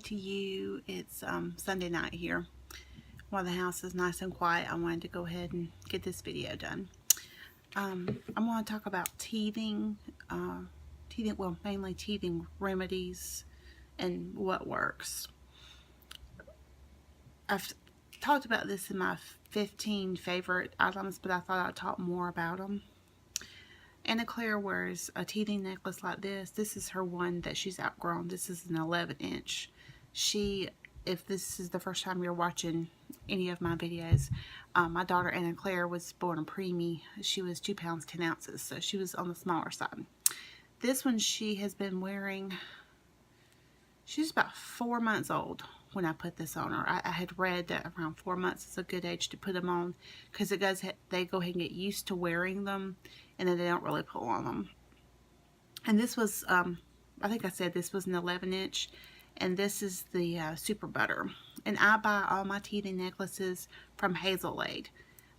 to you. It's Sunday night here. While the house is nice and quiet, I wanted to go ahead and get this video done. I'm going to talk about teething, well, mainly teething remedies and what works. I've talked about this in my 15 favorite items, but I thought I'd talk more about them. Anna Claire wears a teething necklace like this. This is her one that she's outgrown. This is an 11-inch. If this is the first time you're watching any of my videos, my daughter Anna Claire was born a preemie. She was 2 pounds 10 ounces, so she was on the smaller side. This one she has been wearing, she's about 4 months old when I put this on her. I had read that around 4 months is a good age to put them on, because they go ahead and get used to wearing them, and then they don't really pull on them. And this was, I think I said this was an 11-inch, and this is the Super Butter. And I buy all my teething necklaces from Hazel Aid.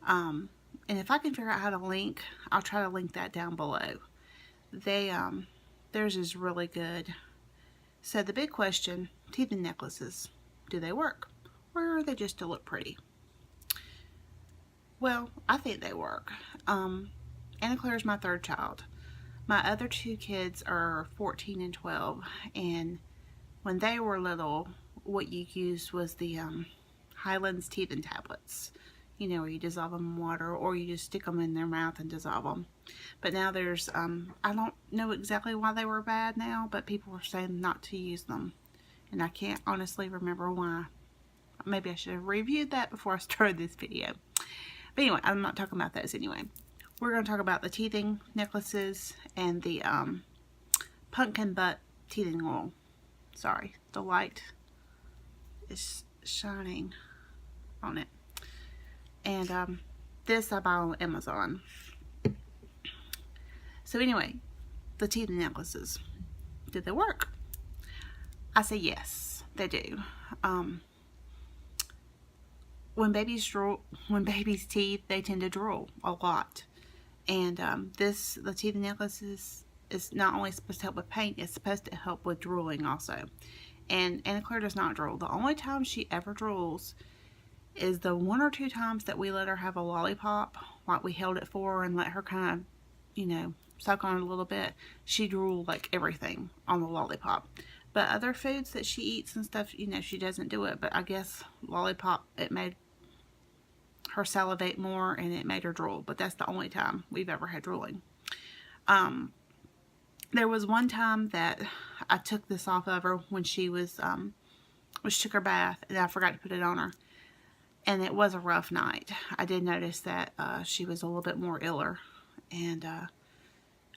And if I can figure out how to link, I'll try to link that down below. Theirs is really good. So the big question, teething necklaces, do they work? Or are they just to look pretty? Well, I think they work. Anna Claire is my 3rd child. My other 2 kids are 14 and 12, and when they were little, what you used was the Highlands teething tablets. You know, where you dissolve them in water, or you just stick them in their mouth and dissolve them. But now there's, I don't know exactly why they were bad now, but people were saying not to use them. And I can't honestly remember why. Maybe I should have reviewed that before I started this video. But anyway, I'm not talking about those anyway. We're going to talk about the teething necklaces and the pumpkin butt teething oil. Sorry, the light is shining on it. And this I buy on Amazon. So anyway, the teething necklaces, did they work? I say yes, they do. When babies teeth, they tend to drool a lot. And the teething necklaces is not only supposed to help with pain, it's supposed to help with drooling also. And Anna Claire does not drool. The only time she ever drools is the 1 or 2 times that we let her have a lollipop, like we held it for her and let her kind of, you know, suck on it a little bit. She drooled like everything on the lollipop. But other foods that she eats and stuff, you know, she doesn't do it. But I guess lollipop, it made her salivate more and it made her drool. But that's the only time we've ever had drooling. There was one time that I took this off of her when she was, took her bath, and I forgot to put it on her. And it was a rough night. I did notice that she was a little bit more iller. And I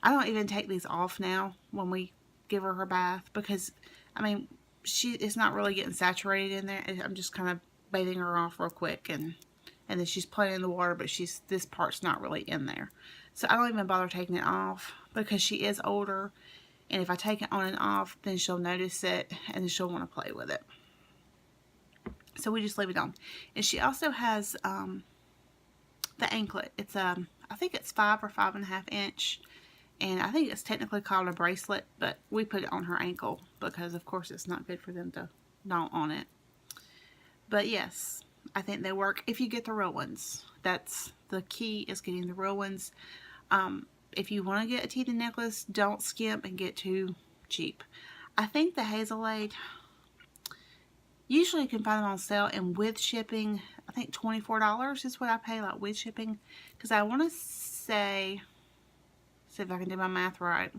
don't even take these off now when we give her bath, because, I mean, it's not really getting saturated in there. I'm just kind of bathing her off real quick, and then she's playing in the water, but this part's not really in there. So I don't even bother taking it off, because she is older, and if I take it on and off, then she'll notice it, and then she'll want to play with it. So we just leave it on. And she also has the anklet. It's I think it's 5 or 5.5 inch, and I think it's technically called a bracelet, but we put it on her ankle because of course it's not good for them to gnaw on it. But yes, I think they work if you get the real ones. That's the key, is getting the real ones. If you want to get a teething necklace, don't skimp and get too cheap. I think the Hazel Aid, usually you can find them on sale, and with shipping, I think $24 is what I pay, like with shipping. Because I want to say, see if I can do my math right.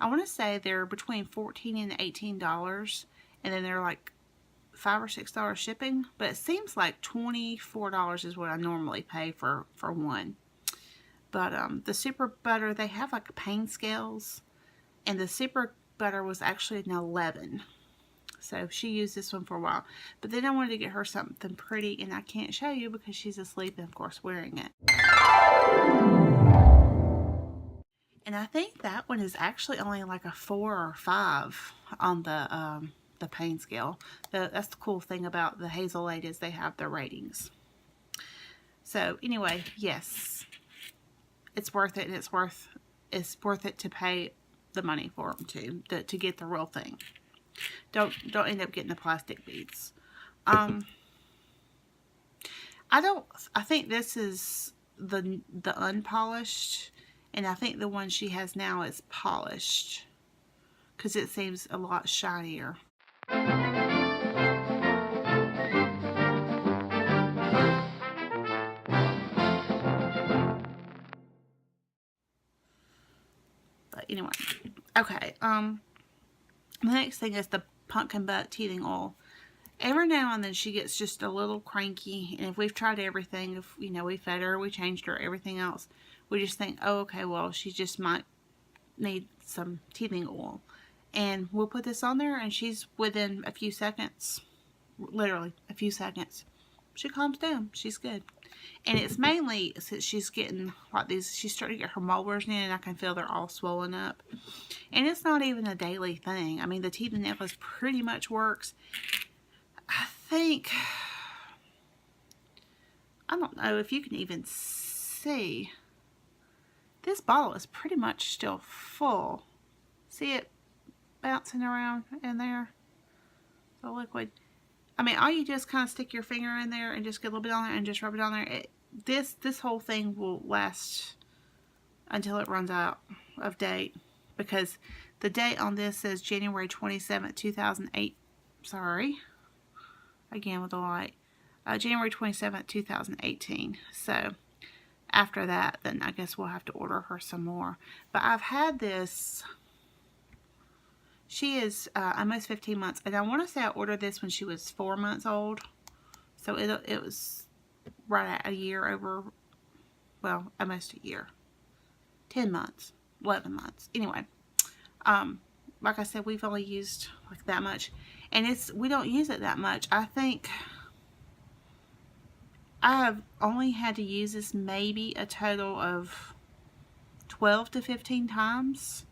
I want to say they're between $14 and $18, and then they're like $5 or $6 shipping. But it seems like $24 is what I normally pay for one. But the Super Butter, they have like pain scales, and the Super Butter was actually an 11. So she used this one for a while. But then I wanted to get her something pretty, and I can't show you because she's asleep and of course wearing it. And I think that one is actually only like a 4 or 5 on the pain scale. That's the cool thing about the Hazel Aid, is they have their ratings. So anyway, yes, it's worth it, and it's worth it to pay the money for them to get the real thing. Don't end up getting the plastic beads. I think this is the unpolished, and I think the one she has now is polished because it seems a lot shinier. But anyway, okay. The next thing is the pumpkin butt teething oil. Every now and then she gets just a little cranky, and if we've tried everything, if we fed her, we changed her, everything else, we just think, oh, okay, well, she just might need some teething oil, and we'll put this on there, and she's within a few seconds, literally a few seconds, she calms down. She's good. And it's mainly since she's getting like these, she's starting to get her molars in, and I can feel they're all swollen up. And it's not even a daily thing. I mean, the teething necklace pretty much works. I think, I don't know if you can even see, this bottle is pretty much still full. See it bouncing around in there? The liquid. I mean, all you do is kind of stick your finger in there and just get a little bit on there and just rub it on there. This whole thing will last until it runs out of date, because the date on this says January 27th, 2008. Sorry. Again with the light. January 27th, 2018. So, after that, then I guess we'll have to order her some more. But I've had this. She is almost 15 months. And I want to say I ordered this when she was 4 months old. So, it was right at a year over, well, almost a year. 10 months. 11 months. Anyway. Like I said, we've only used like that much. And we don't use it that much. I think I have only had to use this maybe a total of 12 to 15 times.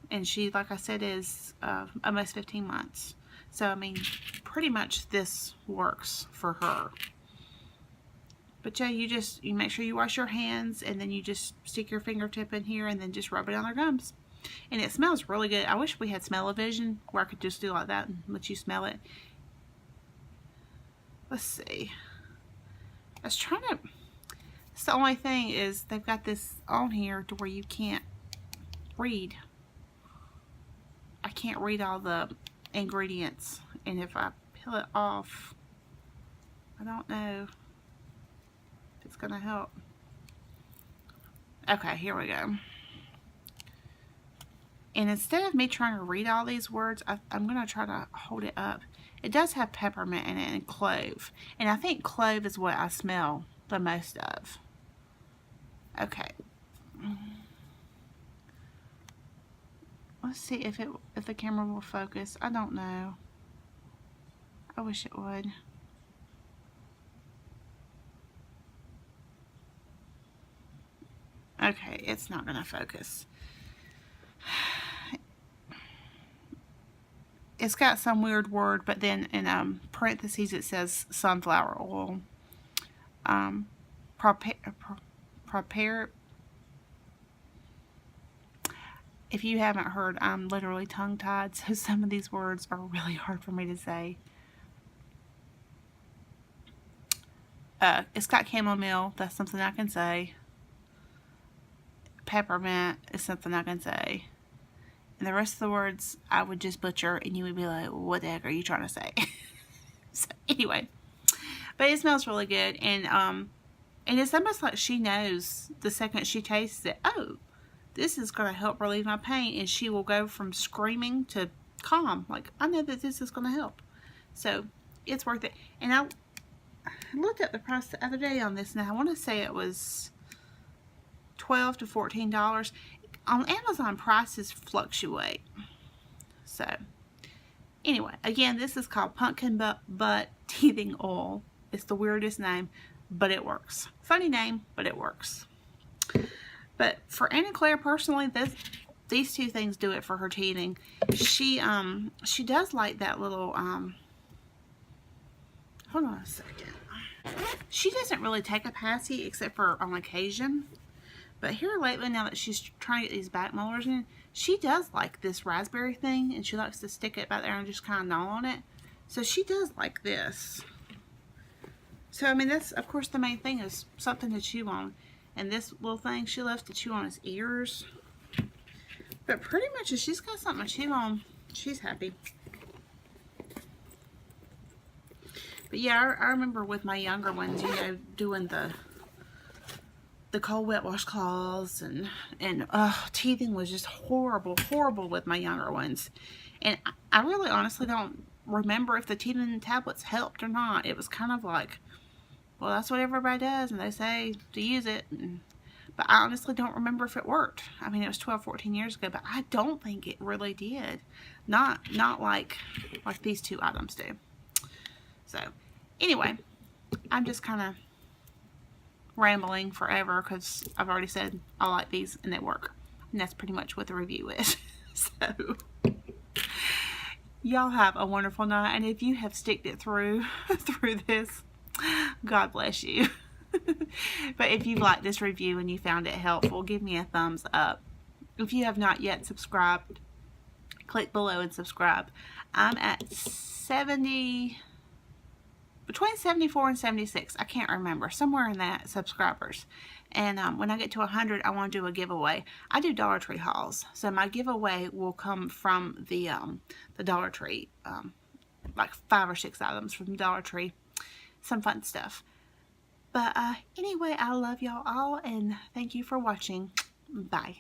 And she, like I said, is almost 15 months. So, I mean, pretty much this works for her. But yeah, you make sure you wash your hands, and then you just stick your fingertip in here and then just rub it on their gums. And it smells really good. I wish we had smell-o-vision where I could just do like that and let you smell it. Let's see. I was trying to... It's the only thing is they've got this on here to where you can't read. I can't read all the ingredients. And if I peel it off, I don't know if it's going to help. Okay, here we go. And instead of me trying to read all these words, I'm going to try to hold it up. It does have peppermint in it and clove. And I think clove is what I smell the most of. Okay. Let's see if the camera will focus. I don't know. I wish it would. Okay, it's not going to focus. It's got some weird word, but then in parentheses it says sunflower oil. Prepare. If you haven't heard, I'm literally tongue-tied, so some of these words are really hard for me to say. It's got chamomile. That's something I can say. Peppermint is something I can say. And the rest of the words I would just butcher, and you would be like, what the heck are you trying to say? So anyway, but it smells really good, and it's almost like she knows the second she tastes it, oh, this is going to help relieve my pain, and she will go from screaming to calm. Like, I know that this is going to help. So it's worth it. And I looked at the price the other day on this, and I want to say it was $12 to $14. On Amazon, prices fluctuate. So, anyway, again, this is called Pumpkin Butt Teething Oil. It's the weirdest name, but it works. Funny name, but it works. But for Anna Claire, personally, these two things do it for her teething. She does like that little, hold on a second. She doesn't really take a passy except for on occasion. But here lately, now that she's trying to get these back molars in, she does like this raspberry thing, and she likes to stick it back there and just kind of gnaw on it. So she does like this. So, I mean, that's, of course, the main thing is something to chew on. And this little thing she loves to chew on his ears. But pretty much if she's got something to chew on, she's happy. But yeah, I remember with my younger ones, you know, doing the cold wet washcloths and teething was just horrible with my younger ones. And I really honestly don't remember if the teething tablets helped or not. It was kind of like, well, that's what everybody does, and they say to use it. But I honestly don't remember if it worked. I mean, it was 12, 14 years ago, but I don't think it really did. Not like these two items do. So, anyway, I'm just kind of rambling forever because I've already said I like these and they work. And that's pretty much what the review is. So, y'all have a wonderful night. And if you have sticked it through this, God bless you. But if you liked this review and you found it helpful, give me a thumbs up. If you have not yet subscribed, click below and subscribe. I'm at between 74 and 76. I can't remember. Somewhere in that, subscribers. And when I get to 100, I want to do a giveaway. I do Dollar Tree hauls. So my giveaway will come from the Dollar Tree. Like 5 or 6 items from the Dollar Tree. Some fun stuff. But anyway, I love y'all all, and thank you for watching. Bye.